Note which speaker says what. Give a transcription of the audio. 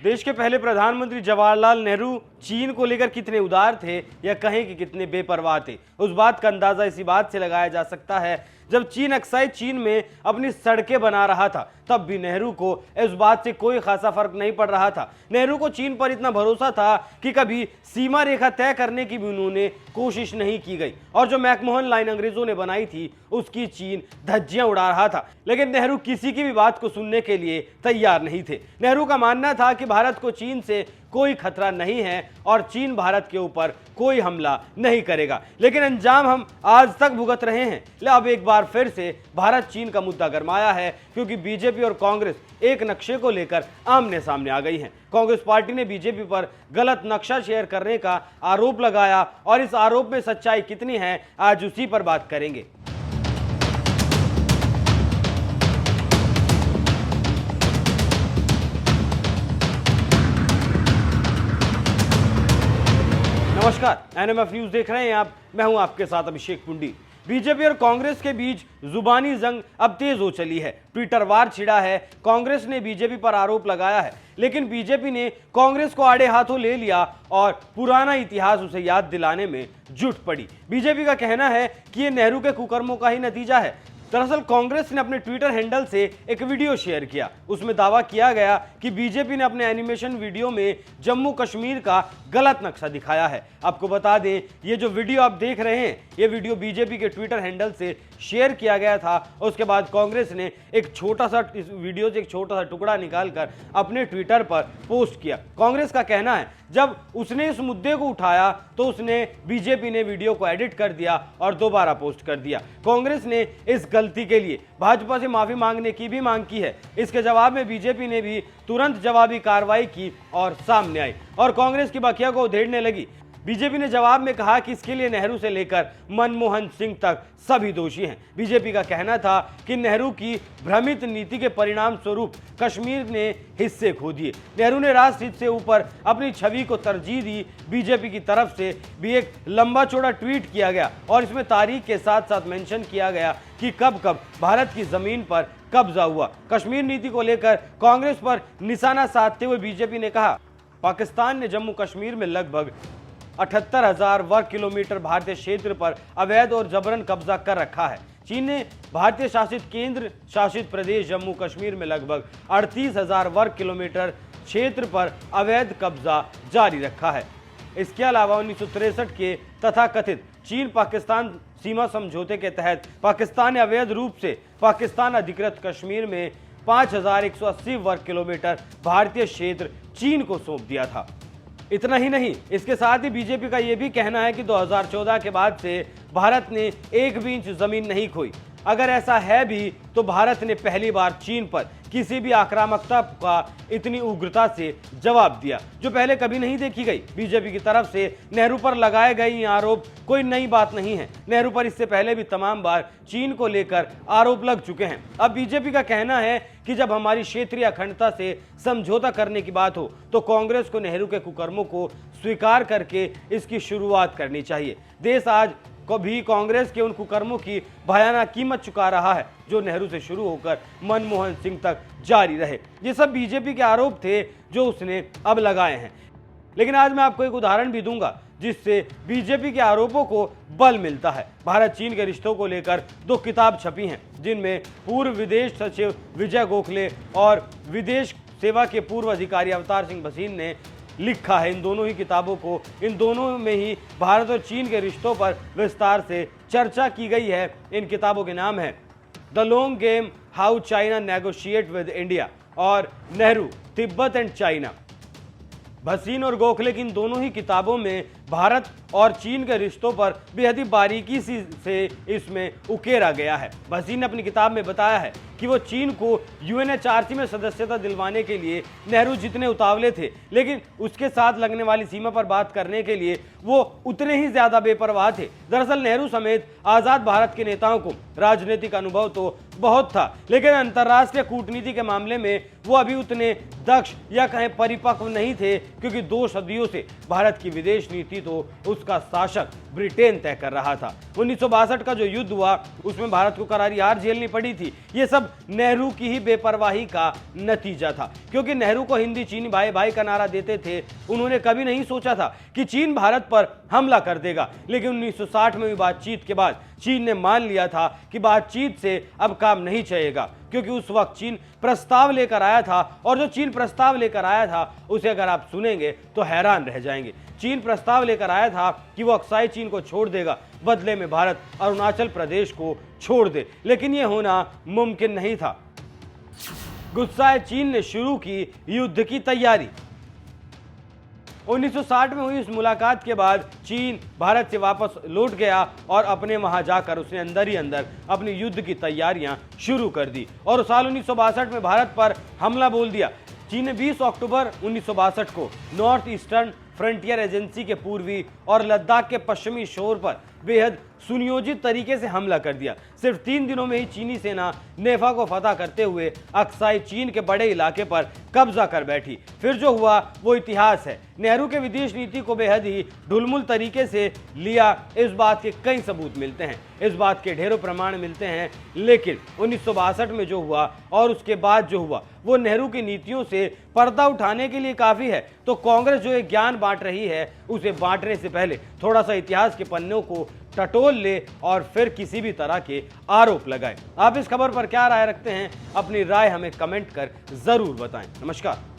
Speaker 1: देश के पहले प्रधानमंत्री जवाहरलाल नेहरू चीन को लेकर कितने उदार थे या कहें कि कितने बेपरवाह थे, उस बात का अंदाजा इसी बात से लगाया जा सकता है जब चीन अक्साई चीन में अपनी सड़कें बना रहा था तब भी नेहरू को इस बात से कोई खासा फर्क नहीं पड़ रहा था। नेहरू को चीन पर इतना भरोसा था कि कभी सीमा रेखा तय करने की भी उन्होंने कोशिश नहीं की गई और जो मैकमोहन लाइन अंग्रेजों ने बनाई थी उसकी चीन धज्जियां उड़ा रहा था, लेकिन नेहरू किसी की भी बात को सुनने के लिए तैयार नहीं थे। नेहरू का मानना था कि भारत को चीन से कोई खतरा नहीं है और चीन भारत के ऊपर कोई हमला नहीं करेगा, लेकिन अंजाम हम आज तक भुगत रहे हैं। अब एक बार फिर से भारत चीन का मुद्दा गरमाया है क्योंकि बीजेपी और कांग्रेस एक नक्शे को लेकर आमने सामने आ गई हैं। कांग्रेस पार्टी ने बीजेपी पर गलत नक्शा शेयर करने का आरोप लगाया और इस आरोप में सच्चाई कितनी है आज उसी पर बात करेंगे। नमस्कार, एनएमएफ न्यूज देख रहे हैं आप। मैं हूं आपके साथ अभिषेक पुंडी। बीजेपी और कांग्रेस के बीच जुबानी जंग अब तेज हो चली है। ट्विटर वार छिड़ा है। कांग्रेस ने बीजेपी पर आरोप लगाया है, लेकिन बीजेपी ने कांग्रेस को आड़े हाथों ले लिया और पुराना इतिहास उसे याद दिलाने में जुट पड़ी। बीजेपी का कहना है कि ये नेहरू के कुकर्मों का ही नतीजा है। दरअसल कांग्रेस ने अपने ट्विटर हैंडल से एक वीडियो शेयर किया। उसमें दावा किया गया कि बीजेपी ने अपने एनिमेशन वीडियो में जम्मू कश्मीर का गलत नक्शा दिखाया है। आपको बता दें, ये जो वीडियो आप देख रहे हैं, ये वीडियो बीजेपी के ट्विटर हैंडल से शेयर किया गया था। उसके बाद कांग्रेस ने एक छोटा सा इस वीडियो से एक छोटा सा टुकड़ा निकालकर अपने ट्विटर पर पोस्ट किया। कांग्रेस का कहना है जब उसने इस मुद्दे को उठाया तो उसने बीजेपी ने वीडियो को एडिट कर दिया और दोबारा पोस्ट कर दिया। कांग्रेस ने इस गलती के लिए भाजपा से माफी मांगने की भी मांग की है। इसके जवाब में बीजेपी ने भी तुरंत जवाबी कार्रवाई की और सामने आई और कांग्रेस की बखिया को उधेड़ने लगी। बीजेपी ने जवाब में कहा कि इसके लिए नेहरू से लेकर मनमोहन सिंह तक सभी दोषी हैं। बीजेपी का कहना था कि नेहरू की भ्रमित नीति के परिणाम स्वरूप कश्मीर ने हिस्से खो दिए। नेहरू ने राष्ट्र हित से ऊपर अपनी छवि को तरजीह दी। बीजेपी की तरफ से भी एक लंबा चौड़ा ट्वीट किया गया और इसमें तारीख के साथ साथ मेंशन किया गया कि कब कब भारत की जमीन पर कब्जा हुआ। कश्मीर नीति को लेकर कांग्रेस पर निशाना साधते हुए बीजेपी ने कहा, पाकिस्तान ने जम्मू कश्मीर में लगभग 78,000 वर्ग किलोमीटर भारतीय क्षेत्र पर अवैध और जबरन कब्जा कर रखा है। चीन ने भारतीय शासित केंद्र शासित प्रदेश जम्मू कश्मीर में लगभग 38,000 वर्ग किलोमीटर क्षेत्र पर अवैध कब्जा जारी रखा है। इसके अलावा 1963 के तथाकथित चीन पाकिस्तान सीमा समझौते के तहत पाकिस्तान ने अवैध रूप से पाकिस्तान अधिकृत कश्मीर में 5,180 वर्ग किलोमीटर भारतीय क्षेत्र चीन को सौंप दिया था। इतना ही नहीं, इसके साथ ही बीजेपी का यह भी कहना है कि 2014 के बाद से भारत ने एक भी इंच जमीन नहीं खोई। अगर ऐसा है भी तो भारत ने पहली बार चीन पर किसी भी आक्रामकता का इतनी उग्रता से जवाब दिया जो पहले कभी नहीं देखी गई। बीजेपी की तरफ से नेहरू पर लगाए गए ये आरोप कोई नई बात नहीं है। नेहरू पर इससे पहले भी तमाम बार चीन को लेकर आरोप लग चुके हैं। अब बीजेपी का कहना है कि जब हमारी क्षेत्रीय अखंडता से समझौता करने की बात हो तो कांग्रेस को नेहरू के कुकर्मों को स्वीकार करके इसकी शुरुआत करनी चाहिए। देश आज कभी कांग्रेस के उन कुकर्मों की भयानक कीमत चुका रहा है जो नेहरू से शुरू होकर मनमोहन सिंह तक जारी रहे। ये सब बीजेपी के आरोप थे जो उसने अब लगाए हैं, लेकिन आज मैं आपको एक उदाहरण भी दूंगा जिससे बीजेपी के आरोपों को बल मिलता है। भारत चीन के रिश्तों को लेकर 2 किताब छपी हैं जिनमें पूर्व विदेश सचिव विजय गोखले और विदेश सेवा के पूर्व अधिकारी अवतार सिंह भसीन ने लिखा है। इन दोनों ही किताबों को इन दोनों में ही भारत और चीन के रिश्तों पर विस्तार से चर्चा की गई है। इन किताबों के नाम है the long game, how China negotiate with India और नेहरू, तिब्बत एंड चाइना। भसीन और गोखले की इन दोनों ही किताबों में भारत और चीन के रिश्तों पर बेहद ही बारीकी से इसमें उकेरा गया है। भसीन ने अपनी किताब में बताया है कि वो चीन को यूएनएचआरसी में सदस्यता दिलवाने के लिए नेहरू जितने उतावले थे, लेकिन उसके साथ लगने वाली सीमा पर बात करने के लिए वो उतने ही ज्यादा बेपरवाह थे। दरअसल नेहरू समेत आजाद भारत के नेताओं को राजनीतिक अनुभव तो बहुत था, लेकिन अंतर्राष्ट्रीय कूटनीति के मामले में वो अभी उतने दक्ष या कहें परिपक्व नहीं थे, क्योंकि 2 सदियों से भारत की विदेश नीति तो उसका शासक ब्रिटेन तय कर रहा था। 1962 का जो युद्ध हुआ उसमें भारत को करारी हार झेलनी पड़ी थी। ये सब नेहरू की ही बेपरवाही का नतीजा था, क्योंकि नेहरू को हिंदी चीनी भाई भाई का नारा देते थे। उन्होंने कभी नहीं सोचा था कि चीन भारत पर हमला कर देगा, लेकिन 1960 में हुई बातचीत के बाद चीन ने मान लिया था कि बातचीत से अब काम नहीं चलेगा, क्योंकि उस वक्त चीन प्रस्ताव लेकर आया था, और जो चीन प्रस्ताव लेकर आया था उसे अगर आप सुनेंगे तो हैरान रह जाएंगे। चीन प्रस्ताव लेकर आया था कि वो अक्साई चीन को छोड़ देगा, बदले में भारत अरुणाचल प्रदेश को छोड़ दे, लेकिन यह होना मुमकिन नहीं था। गुस्साए चीन ने शुरू की युद्ध की तैयारी। 1960 में हुई इस मुलाकात के बाद चीन भारत से वापस लौट गया और अपने वहां जाकर उसने अंदर ही अंदर अपनी युद्ध की तैयारियां शुरू कर दी और साल 1962 में भारत पर हमला बोल दिया। चीन ने 20 अक्टूबर 1962 को नॉर्थ ईस्टर्न फ्रंटियर एजेंसी के पूर्वी और लद्दाख के पश्चिमी शोर पर बेहद सुनियोजित तरीके से हमला कर दिया। सिर्फ 3 दिनों में ही चीनी सेना नेफा को फतह करते हुए अक्साई चीन के बड़े इलाके पर कब्जा कर बैठी। फिर जो हुआ वो इतिहास है। नेहरू के विदेश नीति को बेहद ही ढुलमुल तरीके से लिया, इस बात के कई सबूत मिलते हैं, इस बात के ढेरों प्रमाण मिलते हैं। लेकिन 1962 में जो हुआ और उसके बाद जो हुआ वो नेहरू की नीतियों से पर्दा उठाने के लिए काफी है। तो कांग्रेस जो एक ज्ञान बांट रही है, उसे बांटने से पहले थोड़ा सा इतिहास के पन्नों को टटोल ले और फिर किसी भी तरह के आरोप लगाए। आप इस खबर पर क्या राय रखते हैं? अपनी राय हमें कमेंट कर जरूर बताएं। नमस्कार।